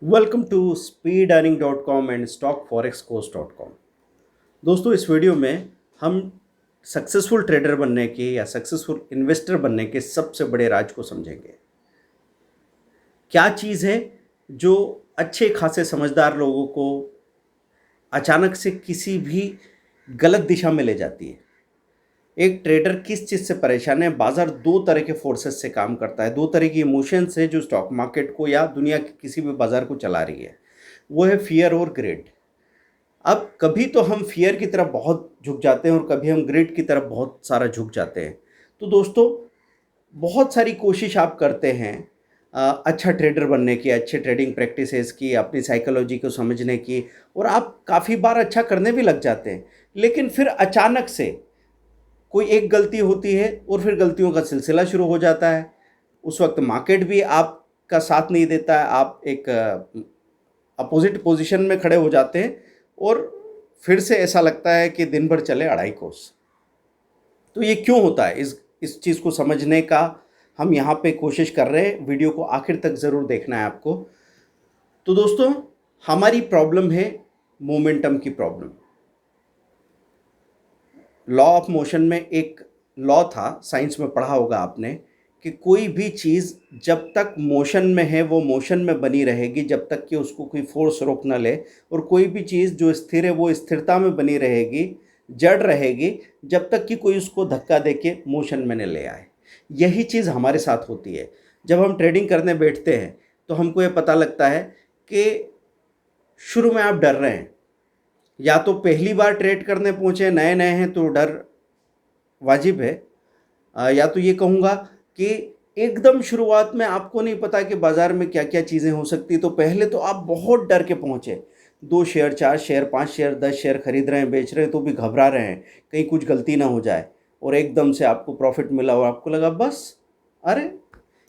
Welcome to speedearning.com and stockforexcourse.com। दोस्तों, इस video में हम सक्सेसफुल ट्रेडर बनने के या सक्सेसफुल इन्वेस्टर बनने के सबसे बड़े राज को समझेंगे। क्या चीज़ है जो अच्छे खासे समझदार लोगों को अचानक से किसी भी गलत दिशा में ले जाती है। एक ट्रेडर किस चीज़ से परेशान है? बाजार दो तरह के फोर्सेस से काम करता है, दो तरह की इमोशंस है जो स्टॉक मार्केट को या दुनिया के किसी भी बाजार को चला रही है। वो है फियर और ग्रेड। अब कभी तो हम फियर की तरफ बहुत झुक जाते हैं और कभी हम ग्रेड की तरफ बहुत सारा झुक जाते हैं। तो दोस्तों, बहुत सारी कोशिश आप करते हैं अच्छा ट्रेडर बनने की, अच्छे ट्रेडिंग प्रैक्टिसेस की, अपनी साइकोलॉजी को समझने की, और आप काफ़ी बार अच्छा करने भी लग जाते हैं। लेकिन फिर अचानक से कोई एक गलती होती है और फिर गलतियों का सिलसिला शुरू हो जाता है। उस वक्त मार्केट भी आपका साथ नहीं देता है, आप एक अपोजिट पोजीशन में खड़े हो जाते हैं और फिर से ऐसा लगता है कि दिन भर चले अढ़ाई कोस। तो ये क्यों होता है? इस चीज़ को समझने का हम यहाँ पे कोशिश कर रहे हैं। वीडियो को आखिर तक ज़रूर देखना है आपको। तो दोस्तों, हमारी प्रॉब्लम है मोमेंटम की प्रॉब्लम। लॉ ऑफ मोशन में एक लॉ था, साइंस में पढ़ा होगा आपने, कि कोई भी चीज़ जब तक मोशन में है वो मोशन में बनी रहेगी जब तक कि उसको कोई फोर्स रोक ना ले, और कोई भी चीज़ जो स्थिर है वो स्थिरता में बनी रहेगी, जड़ रहेगी, जब तक कि कोई उसको धक्का दे के मोशन में न ले आए। यही चीज़ हमारे साथ होती है। जब हम ट्रेडिंग करने बैठते हैं तो हमको ये पता लगता है कि शुरू में आप डर रहे हैं, या तो पहली बार ट्रेड करने पहुँचे, नए नए हैं तो डर वाजिब है, या तो ये कहूँगा कि एकदम शुरुआत में आपको नहीं पता कि बाज़ार में क्या क्या चीज़ें हो सकती, तो पहले तो आप बहुत डर के पहुँचे। 2 शेयर, 4 शेयर, 5 शेयर, 10 शेयर खरीद रहे हैं, बेच रहे हैं, तो भी घबरा रहे हैं कहीं कुछ गलती ना हो जाए, और एकदम से आपको प्रॉफिट मिला और आपको लगा बस, अरे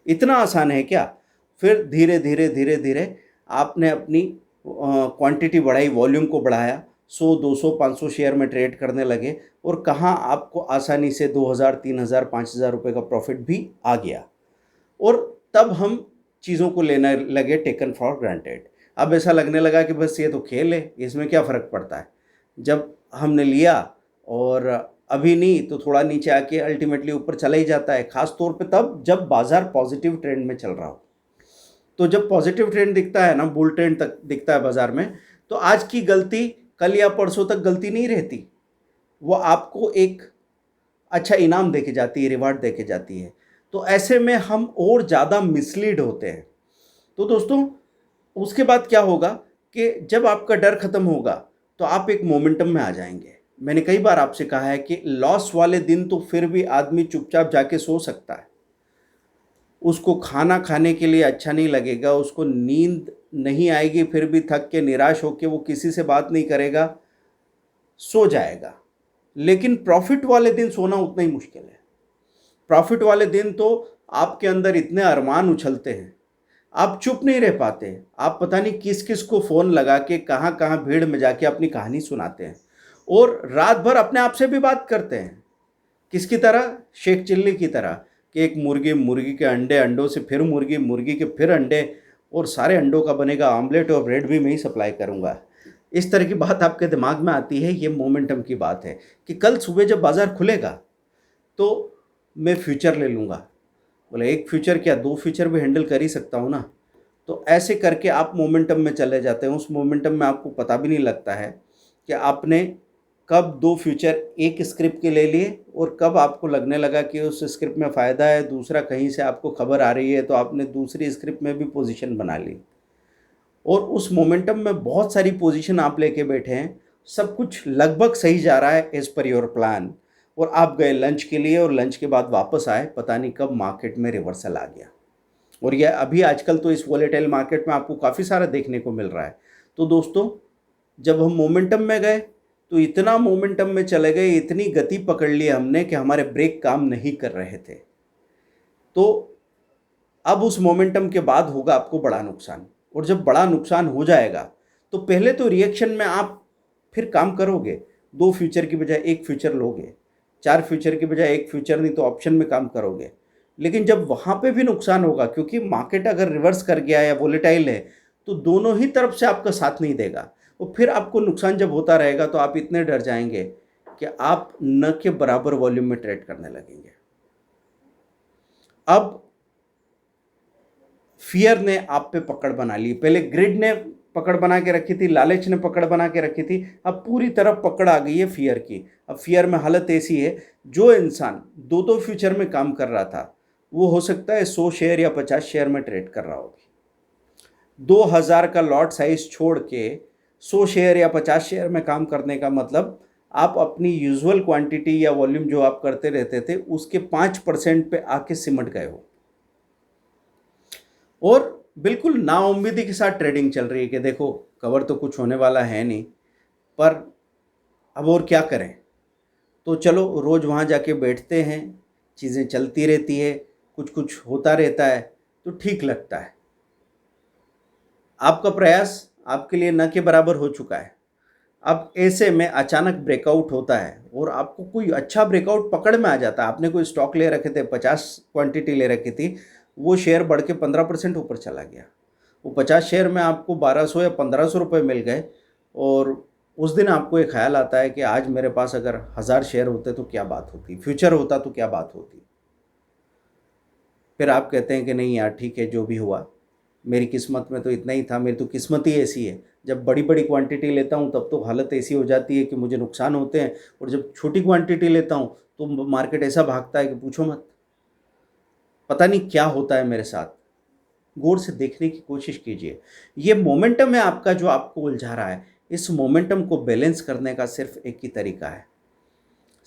इतना आसान है क्या? फिर धीरे धीरे धीरे धीरे आपने अपनी क्वांटिटी बढ़ाई, वॉल्यूम को बढ़ाया, 100, 200, 500 शेयर में ट्रेड करने लगे, और कहाँ आपको आसानी से 2000, 3000, 5000 रुपये का प्रॉफिट भी आ गया। और तब हम चीज़ों को लेने लगे टेकन फॉर ग्रांटेड। अब ऐसा लगने लगा कि बस ये तो खेल है, इसमें क्या फ़र्क पड़ता है। जब हमने लिया और अभी नहीं तो थोड़ा नीचे आके अल्टीमेटली ऊपर चला ही जाता है, ख़ास तौर पे तब जब बाज़ार पॉजिटिव ट्रेंड में चल रहा हो। तो जब पॉजिटिव ट्रेंड दिखता है ना, बुल ट्रेंड तक दिखता है बाज़ार में, तो आज की गलती कल या परसों तक गलती नहीं रहती। वो आपको एक अच्छा इनाम देके जाती है, रिवार्ड देके जाती है। तो ऐसे में हम और ज़्यादा मिसलीड होते हैं। तो दोस्तों, उसके बाद क्या होगा कि जब आपका डर खत्म होगा तो आप एक मोमेंटम में आ जाएंगे। मैंने कई बार आपसे कहा है कि लॉस वाले दिन तो फिर भी आदमी चुपचाप जाके सो सकता है। उसको खाना खाने के लिए अच्छा नहीं लगेगा, उसको नींद नहीं आएगी, फिर भी थक के निराश होकर वो किसी से बात नहीं करेगा, सो जाएगा। लेकिन प्रॉफिट वाले दिन सोना उतना ही मुश्किल है। प्रॉफिट वाले दिन तो आपके अंदर इतने अरमान उछलते हैं, आप चुप नहीं रह पाते। आप पता नहीं किस किस को फ़ोन लगा के कहाँ कहाँ भीड़ में जाके अपनी कहानी सुनाते हैं, और रात भर अपने आप से भी बात करते हैं। किसकी तरह? शेख चिल्ली की तरह, कि एक मुर्गी, मुर्गी के अंडे, अंडों से फिर मुर्गी, मुर्गी के फिर अंडे, और सारे अंडों का बनेगा आमलेट, और ब्रेड भी मैं ही सप्लाई करूँगा। इस तरह की बात आपके दिमाग में आती है। ये मोमेंटम की बात है कि कल सुबह जब बाज़ार खुलेगा तो मैं फ्यूचर ले लूँगा। बोले एक फ्यूचर क्या, 2 फ्यूचर भी हैंडल कर ही सकता हूँ ना। तो ऐसे करके आप मोमेंटम में चले जाते हैं। उस मोमेंटम में आपको पता भी नहीं लगता है कि आपने कब 2 फ्यूचर एक स्क्रिप्ट के ले लिए, और कब आपको लगने लगा कि उस स्क्रिप्ट में फ़ायदा है, दूसरा कहीं से आपको खबर आ रही है तो आपने दूसरी स्क्रिप्ट में भी पोजीशन बना ली, और उस मोमेंटम में बहुत सारी पोजीशन आप लेके बैठे हैं। सब कुछ लगभग सही जा रहा है एज़ पर योर प्लान, और आप गए लंच के लिए, और लंच के बाद वापस आए, पता नहीं कब मार्केट में रिवर्सल आ गया। और यह अभी आजकल तो इस वोलेटाइल मार्केट में आपको काफ़ी सारा देखने को मिल रहा है। तो दोस्तों, जब हम मोमेंटम में गए तो इतना मोमेंटम में चले गए, इतनी गति पकड़ ली हमने कि हमारे ब्रेक काम नहीं कर रहे थे। तो अब उस मोमेंटम के बाद होगा आपको बड़ा नुकसान, और जब बड़ा नुकसान हो जाएगा तो पहले तो रिएक्शन में आप फिर काम करोगे, 2 फ्यूचर की बजाय 1 फ्यूचर लोगे, 4 फ्यूचर की बजाय 1 फ्यूचर नहीं तो ऑप्शन में काम करोगे। लेकिन जब वहाँ पे भी नुकसान होगा, क्योंकि मार्केट अगर रिवर्स कर गया या वोलेटाइल है, तो दोनों ही तरफ से आपका साथ नहीं देगा। और फिर आपको नुकसान जब होता रहेगा तो आप इतने डर जाएंगे कि आप न के बराबर वॉल्यूम में ट्रेड करने लगेंगे। अब फियर ने आप पे पकड़ बना ली। पहले ग्रिड ने पकड़ बना के रखी थी, लालच ने पकड़ बना के रखी थी, अब पूरी तरफ पकड़ आ गई है फियर की। अब फियर में हालत ऐसी है, जो इंसान दो दो फ्यूचर में काम कर रहा था वो हो सकता है 100 शेयर या 50 शेयर में ट्रेड कर रहा हो। 2000 का लॉट साइज छोड़ के 100 शेयर या 50 शेयर में काम करने का मतलब आप अपनी यूजुअल क्वांटिटी या वॉल्यूम जो आप करते रहते थे उसके 5% पे आके सिमट गए हो। और बिल्कुल नाउम्मीदी के साथ ट्रेडिंग चल रही है कि देखो कवर तो कुछ होने वाला है नहीं, पर अब और क्या करें। तो चलो रोज़ वहाँ जाके बैठते हैं, चीज़ें चलती रहती है, कुछ कुछ होता रहता है तो ठीक लगता है। आपका प्रयास आपके लिए न के बराबर हो चुका है। अब ऐसे में अचानक ब्रेकआउट होता है और आपको कोई अच्छा ब्रेकआउट पकड़ में आ जाता है। आपने कोई स्टॉक ले रखे थे, 50 क्वांटिटी ले रखी थी, वो शेयर बढ़ के 15% ऊपर चला गया। वो 50 शेयर में आपको 1200 या 1500 रुपये मिल गए और उस दिन आपको एक ख्याल आता है कि आज मेरे पास अगर 1000 शेयर होते तो क्या बात होती, फ्यूचर होता तो क्या बात होती। फिर आप कहते हैं कि नहीं यार ठीक है, जो भी हुआ मेरी किस्मत में तो इतना ही था, मेरी तो किस्मत ही ऐसी है। जब बड़ी बड़ी क्वांटिटी लेता हूँ तब तो हालत ऐसी हो जाती है कि मुझे नुकसान होते हैं, और जब छोटी क्वांटिटी लेता हूँ तो मार्केट ऐसा भागता है कि पूछो मत। पता नहीं क्या होता है मेरे साथ। गौर से देखने की कोशिश कीजिए। ये मोमेंटम है आपका जो आपको उलझा रहा है। इस मोमेंटम को बैलेंस करने का सिर्फ एक ही तरीका है,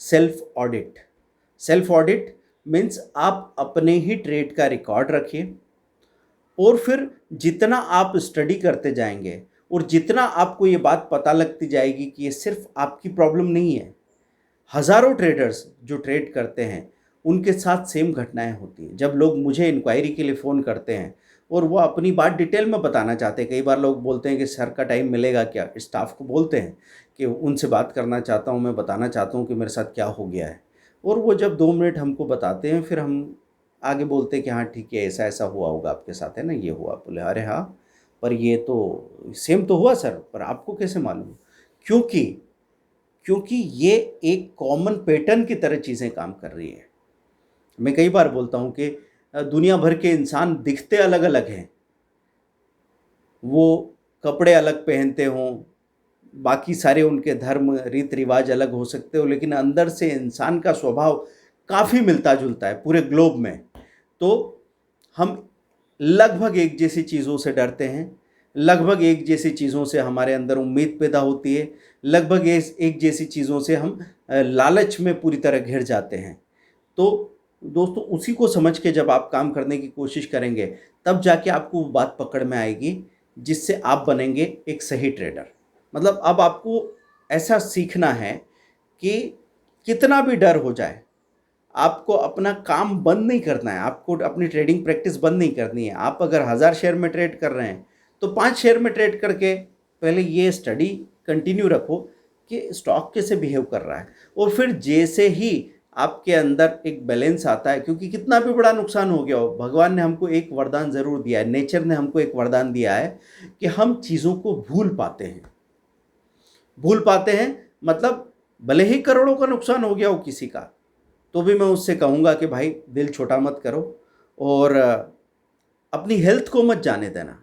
self audit. Self audit means आप अपने ही ट्रेड का रिकॉर्ड रखिए और फिर जितना आप स्टडी करते जाएंगे और जितना आपको ये बात पता लगती जाएगी कि ये सिर्फ आपकी प्रॉब्लम नहीं है, हज़ारों ट्रेडर्स जो ट्रेड करते हैं उनके साथ सेम घटनाएं होती हैं। जब लोग मुझे इंक्वायरी के लिए फ़ोन करते हैं और वो अपनी बात डिटेल में बताना चाहते हैं, कई बार लोग बोलते हैं कि सर का टाइम मिलेगा क्या, स्टाफ को बोलते हैं कि उनसे बात करना चाहता हूँ, मैं बताना चाहता हूँ कि मेरे साथ क्या हो गया है। और वो जब 2 मिनट हमको बताते हैं फिर हम आगे बोलते हैं कि हाँ ठीक है, ऐसा ऐसा हुआ होगा आपके साथ, है ना, ये हुआ। बोले अरे हाँ, पर ये तो सेम तो हुआ सर, पर आपको कैसे मालूम? क्योंकि क्योंकि ये एक कॉमन पैटर्न की तरह चीज़ें काम कर रही है। मैं कई बार बोलता हूँ कि दुनिया भर के इंसान दिखते अलग अलग हैं, वो कपड़े अलग पहनते हों, बाकी सारे उनके धर्म रीत रिवाज अलग हो सकते हो, लेकिन अंदर से इंसान का स्वभाव काफ़ी मिलता जुलता है पूरे ग्लोब में। तो हम लगभग एक जैसी चीज़ों से डरते हैं, लगभग एक जैसी चीज़ों से हमारे अंदर उम्मीद पैदा होती है, लगभग एक जैसी चीज़ों से हम लालच में पूरी तरह घिर जाते हैं। तो दोस्तों उसी को समझ के जब आप काम करने की कोशिश करेंगे तब जाके आपको वो बात पकड़ में आएगी जिससे आप बनेंगे एक सही ट्रेडर। मतलब अब आपको ऐसा सीखना है कि कितना भी डर हो जाए आपको अपना काम बंद नहीं करना है, आपको अपनी ट्रेडिंग प्रैक्टिस बंद नहीं करनी है। आप अगर 1000 शेयर में ट्रेड कर रहे हैं तो 5 शेयर में ट्रेड करके पहले ये स्टडी कंटिन्यू रखो कि स्टॉक कैसे बिहेव कर रहा है। और फिर जैसे ही आपके अंदर एक बैलेंस आता है, क्योंकि कितना भी बड़ा नुकसान हो गया हो, भगवान ने हमको एक वरदान ज़रूर दिया है, नेचर ने हमको एक वरदान दिया है कि हम चीज़ों को भूल पाते हैं। भूल पाते हैं मतलब भले ही करोड़ों का नुकसान हो गया हो किसी का, तो भी मैं उससे कहूँगा कि भाई दिल छोटा मत करो और अपनी हेल्थ को मत जाने देना,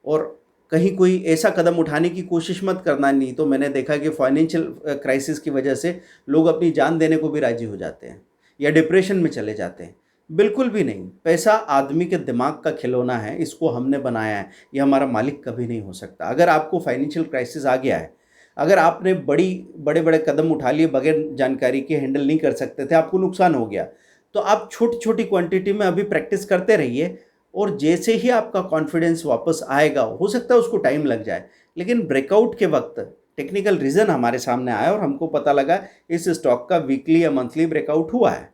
और कहीं कोई ऐसा कदम उठाने की कोशिश मत करना। नहीं तो मैंने देखा कि फाइनेंशियल क्राइसिस की वजह से लोग अपनी जान देने को भी राजी हो जाते हैं या डिप्रेशन में चले जाते हैं। बिल्कुल भी नहीं। पैसा आदमी के दिमाग का खिलौना है, इसको हमने बनाया है, ये हमारा मालिक कभी नहीं हो सकता। अगर आपको फाइनेंशियल क्राइसिस आ गया है, अगर आपने बड़े बड़े कदम उठा लिए बगैर जानकारी के, हैंडल नहीं कर सकते थे, आपको नुकसान हो गया, तो आप छोटी छोटी क्वांटिटी में अभी प्रैक्टिस करते रहिए। और जैसे ही आपका कॉन्फिडेंस वापस आएगा, हो सकता है उसको टाइम लग जाए, लेकिन ब्रेकआउट के वक्त टेक्निकल रीज़न हमारे सामने आया और हमको पता लगा इस स्टॉक का वीकली या मंथली ब्रेकआउट हुआ है,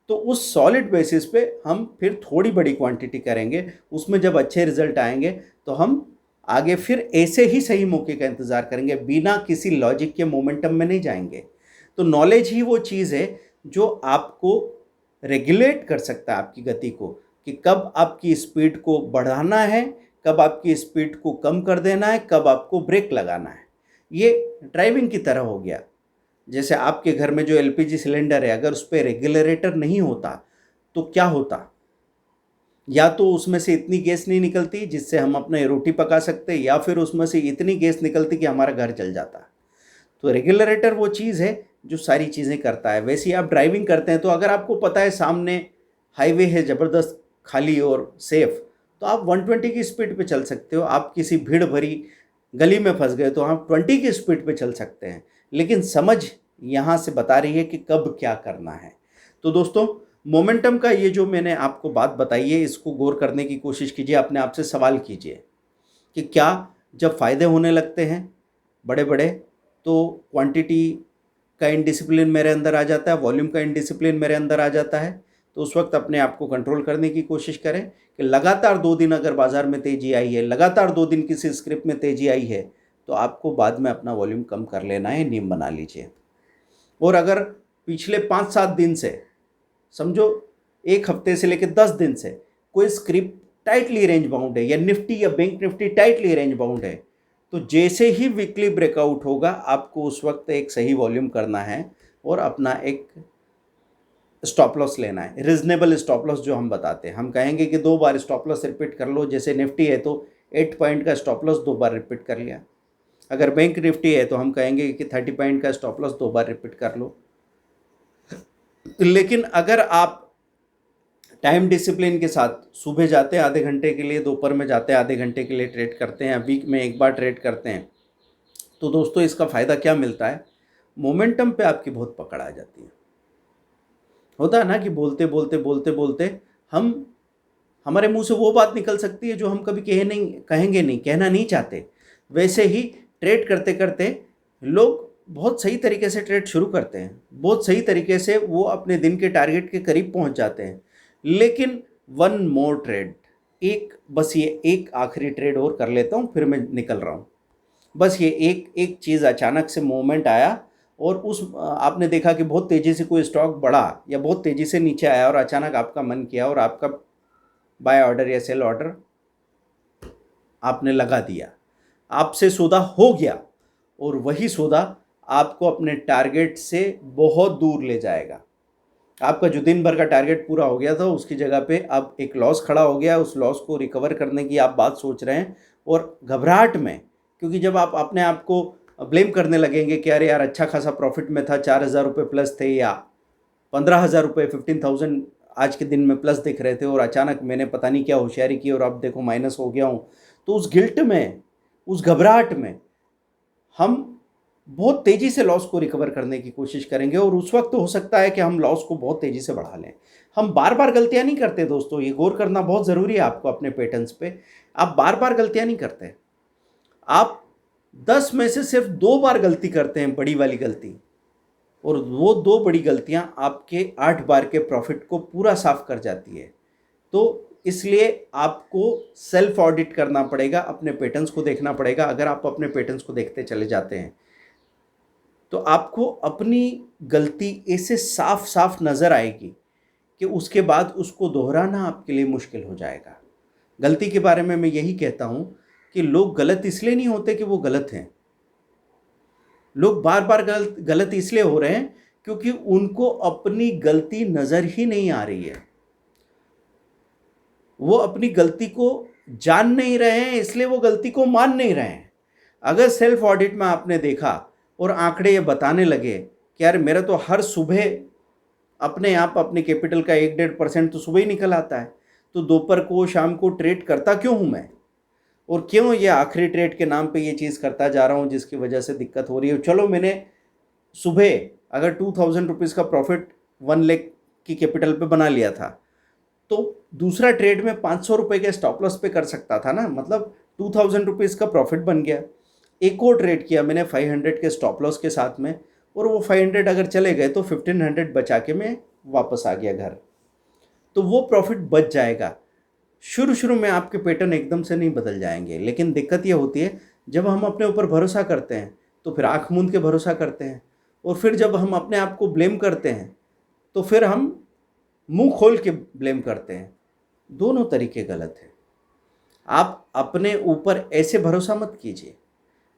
तो उस सॉलिड बेसिस पे हम फिर थोड़ी बड़ी क्वांटिटी करेंगे। उसमें जब अच्छे रिजल्ट आएंगे तो हम आगे फिर ऐसे ही सही मौके का इंतज़ार करेंगे, बिना किसी लॉजिक के मोमेंटम में नहीं जाएंगे। तो नॉलेज ही वो चीज़ है जो आपको रेगुलेट कर सकता है आपकी गति को, कि कब आपकी स्पीड को बढ़ाना है, कब आपकी स्पीड को कम कर देना है, कब आपको ब्रेक लगाना है। ये ड्राइविंग की तरह हो गया। जैसे आपके घर में जो एलपीजी सिलेंडर है, अगर उस पे रेगुलेटर नहीं होता तो क्या होता? या तो उसमें से इतनी गैस नहीं निकलती जिससे हम अपने रोटी पका सकते, या फिर उसमें से इतनी गैस निकलती कि हमारा घर जल जाता। तो रेगुलेटर वो चीज़ है जो सारी चीज़ें करता है। वैसे ही आप ड्राइविंग करते हैं, तो अगर आपको पता है सामने हाईवे है ज़बरदस्त खाली और सेफ़, तो आप 120 की स्पीड पे चल सकते हो। आप किसी भीड़ भरी गली में फंस गए तो आप 20 की स्पीड पे चल सकते हैं। लेकिन समझ यहाँ से बता रही है कि कब क्या करना है। तो दोस्तों, मोमेंटम का ये जो मैंने आपको बात बताई है, इसको गौर करने की कोशिश कीजिए। अपने आप से सवाल कीजिए कि क्या जब फ़ायदे होने लगते हैं बड़े बड़े, तो क्वांटिटी का इनडिसिप्लिन मेरे अंदर आ जाता है, वॉल्यूम का इनडिसिप्लिन मेरे अंदर आ जाता है। तो उस वक्त अपने आप को कंट्रोल करने की कोशिश करें कि लगातार 2 दिन अगर बाज़ार में तेज़ी आई है, लगातार 2 दिन किसी स्क्रिप्ट में तेज़ी आई है, तो आपको बाद में अपना वॉल्यूम कम कर लेना है, नियम बना लीजिए। और अगर पिछले 5-7 दिन से, समझो 1 हफ्ते से लेकर 10 दिन से कोई स्क्रिप्ट टाइटली रेंज बाउंड है, या निफ्टी या bank Nifty tightly range bound है, तो जैसे ही वीकली ब्रेकआउट होगा, आपको उस वक्त एक सही वॉल्यूम करना है और अपना एक स्टॉप लॉस लेना है। रीजनेबल स्टॉप लॉस जो हम बताते हैं, हम कहेंगे कि 2 बार स्टॉप लॉस रिपीट कर लो। जैसे निफ्टी है तो 8 पॉइंट का स्टॉप लॉस 2 बार रिपीट कर लिया। अगर बैंक निफ्टी है तो हम कहेंगे कि 30 पॉइंट का स्टॉप लॉस 2 बार रिपीट कर लो। लेकिन अगर आप टाइम डिसिप्लिन के साथ सुबह जाते हैं आधे घंटे के लिए, दोपहर में जाते हैं आधे घंटे के लिए ट्रेड करते हैं, वीक में 1 बार ट्रेड करते हैं, तो दोस्तों इसका फ़ायदा क्या मिलता है? मोमेंटम पे आपकी बहुत पकड़ आ जाती है। होता है ना कि बोलते बोलते बोलते बोलते हम हमारे मुंह से वो बात निकल सकती है जो हम कभी कहेंगे नहीं, कहना नहीं चाहते। वैसे ही ट्रेड करते करते लोग बहुत सही तरीके से ट्रेड शुरू करते हैं, बहुत सही तरीके से वो अपने दिन के टारगेट के करीब पहुंच जाते हैं। लेकिन वन मोर ट्रेड, एक बस ये एक आखिरी ट्रेड और कर लेता हूँ, फिर मैं निकल रहा हूँ। बस ये एक एक चीज़ अचानक से मोमेंट आया और आपने देखा कि बहुत तेज़ी से कोई स्टॉक बढ़ा या बहुत तेज़ी से नीचे आया और अचानक आपका मन किया और आपका बाय ऑर्डर या सेल ऑर्डर आपने लगा दिया, आपसे सौदा हो गया, और वही सौदा आपको अपने टारगेट से बहुत दूर ले जाएगा। आपका जो दिन भर का टारगेट पूरा हो गया था, उसकी जगह पे अब एक लॉस खड़ा हो गया। उस लॉस को रिकवर करने की आप बात सोच रहे हैं और घबराहट में, क्योंकि जब आप अपने आप को ब्लेम करने लगेंगे कि अरे यार अच्छा खासा प्रॉफिट में था, 4,000 रुपये प्लस थे, या 15,000 रुपये 15,000 आज के दिन में प्लस दिख रहे थे, और अचानक मैंने पता नहीं क्या होशियारी की और अब देखो माइनस हो गया हूँ, तो उस गिल्ट में, उस घबराहट में हम बहुत तेज़ी से लॉस को रिकवर करने की कोशिश करेंगे, और उस वक्त तो हो सकता है कि हम लॉस को बहुत तेज़ी से बढ़ा लें। हम बार बार गलतियां नहीं करते दोस्तों, ये गौर करना बहुत ज़रूरी है आपको अपने पैटर्न्स पे। आप बार बार गलतियां नहीं करते, आप 10 में से सिर्फ 2 बार गलती करते हैं, बड़ी वाली गलती, और वो 2 बड़ी गलतियां आपके 8 बार के प्रॉफिट को पूरा साफ कर जाती है। तो इसलिए आपको सेल्फ ऑडिट करना पड़ेगा, अपने पैटर्न्स को देखना पड़ेगा। अगर आप अपने पैटर्न्स को देखते चले जाते हैं तो आपको अपनी गलती ऐसे साफ साफ नज़र आएगी कि उसके बाद उसको दोहराना आपके लिए मुश्किल हो जाएगा। गलती के बारे में मैं यही कहता हूँ कि लोग गलत इसलिए नहीं होते कि वो गलत हैं, लोग बार बार गलत इसलिए हो रहे हैं क्योंकि उनको अपनी गलती नज़र ही नहीं आ रही है। वो अपनी गलती को जान नहीं रहे हैं, इसलिए वो गलती को मान नहीं रहे हैं। अगर सेल्फ ऑडिट में आपने देखा और आंकड़े ये बताने लगे कि यार मेरा तो हर सुबह अपने आप अपने कैपिटल का 1-1.5% तो सुबह ही निकल आता है, तो दोपहर को शाम को ट्रेड करता क्यों हूँ मैं, और क्यों ये आखिरी ट्रेड के नाम पे ये चीज़ करता जा रहा हूँ जिसकी वजह से दिक्कत हो रही है। चलो मैंने सुबह अगर 2,000 रुपीज़ का प्रॉफिट 1 लाख की कैपिटल पे बना लिया था, तो दूसरा ट्रेड में 500 रुपये के स्टॉप लॉस पे कर सकता था ना, मतलब 2,000 रुपीज़ का प्रॉफिट बन गया। एक और ट्रेड किया मैंने 500 के स्टॉप लॉस के साथ में, और वो 500 अगर चले गए तो 1,500 बचा के मैं वापस आ गया घर, तो वो प्रॉफिट बच जाएगा। शुरू शुरू में आपके पैटर्न एकदम से नहीं बदल जाएंगे, लेकिन दिक्कत ये होती है जब हम अपने ऊपर भरोसा करते हैं तो फिर आँख मूंद के भरोसा करते हैं, और फिर जब हम अपने आप को ब्लेम करते हैं तो फिर हम मुंह खोल के ब्लेम करते हैं। दोनों तरीके गलत हैं। आप अपने ऊपर ऐसे भरोसा मत कीजिए।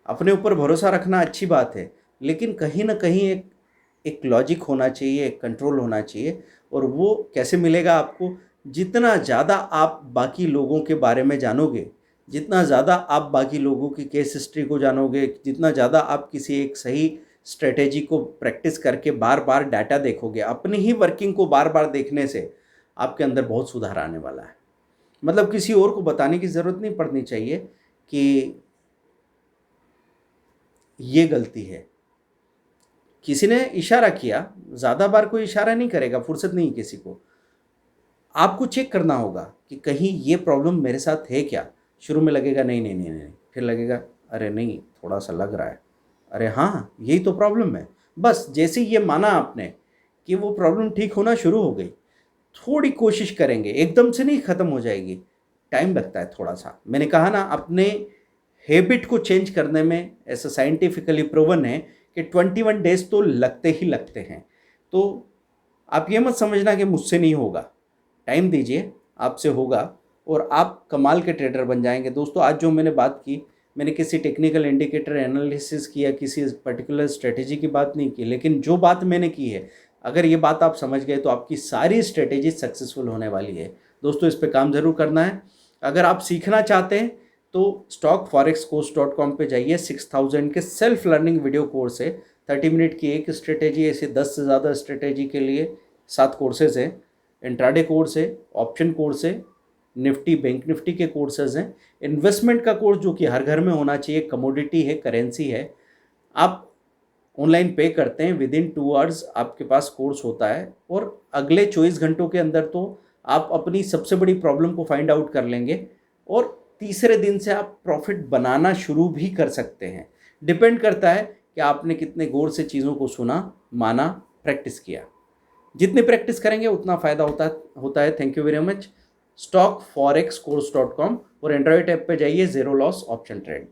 अपने ऊपर भरोसा रखना अच्छी बात है, लेकिन कहीं न कहीं एक एक लॉजिक होना चाहिए, एक कंट्रोल होना चाहिए। और वो कैसे मिलेगा आपको? जितना ज़्यादा आप बाकी लोगों के बारे में जानोगे, जितना ज़्यादा आप बाकी लोगों की केस हिस्ट्री को जानोगे, जितना ज़्यादा आप किसी एक सही स्ट्रैटेजी को प्रैक्टिस करके बार-बार डाटा देखोगे, अपनी ही वर्किंग को बार-बार देखने से आपके अंदर बहुत सुधार आने वाला है। मतलब किसी और को बताने की ज़रूरत नहीं पड़नी चाहिए कि ये गलती है। किसी ने इशारा किया, ज़्यादा बार कोई इशारा नहीं करेगा, फुर्सत नहीं है किसी को। आपको चेक करना होगा कि कहीं ये प्रॉब्लम मेरे साथ है क्या? शुरू में लगेगा नहीं, नहीं, नहीं, नहीं, फिर लगेगा अरे नहीं, थोड़ा-सा लग रहा है। अरे हाँ, यही तो प्रॉब्लम है। बस जैसे ही ये माना आपने कि वो प्रॉब्लम ठीक होना शुरू हो गई, थोड़ी कोशिश करेंगे, एकदम से नहीं ख़त्म हो जाएगी, टाइम लगता है थोड़ा-सा। मैंने कहा ना, अपने हैबिट को चेंज करने में ऐसा साइंटिफिकली प्रूवन है कि 21 डेज़ तो लगते ही लगते हैं। तो आप ये मत समझना कि मुझसे नहीं होगा, टाइम दीजिए, आपसे होगा और आप कमाल के ट्रेडर बन जाएँगे। दोस्तों, आज जो मैंने बात की, मैंने किसी टेक्निकल इंडिकेटर एनालिसिस की या किसी पर्टिकुलर स्ट्रैटेजी की बात नहीं की, लेकिन जो बात मैंने की है, अगर ये बात आप समझ गए तो आपकी सारी स्ट्रैटेजी सक्सेसफुल होने वाली है। दोस्तों, इस पे काम ज़रूर करना है। अगर आप सीखना चाहते हैं तो stockforexcourse.com पे जाइए। 6000 के सेल्फ लर्निंग वीडियो कोर्स है। 30 मिनट की एक स्ट्रैटेजी, ऐसे 10 से ज़्यादा स्ट्रैटेजी के लिए 7 कोर्सेज़ हैं। इंट्राडे कोर्स है, ऑप्शन कोर्स है, निफ्टी बैंक निफ्टी के कोर्सेज़ हैं, इन्वेस्टमेंट का कोर्स जो कि हर घर में होना चाहिए, कमोडिटी है, करेंसी है। आप ऑनलाइन पे करते हैं, विद इन 2 आवर्स आपके पास कोर्स होता है और अगले 24 घंटों के अंदर तो आप अपनी सबसे बड़ी प्रॉब्लम को फाइंड आउट कर लेंगे और तीसरे दिन से आप प्रॉफिट बनाना शुरू भी कर सकते हैं। डिपेंड करता है कि आपने कितने गौर से चीज़ों को सुना, माना, प्रैक्टिस किया। जितनी प्रैक्टिस करेंगे उतना फ़ायदा होता है। Thank you very much. stockforexcourse.com और एंड्रॉयड ऐप पे जाइए, ज़ीरो लॉस ऑप्शन ट्रेड।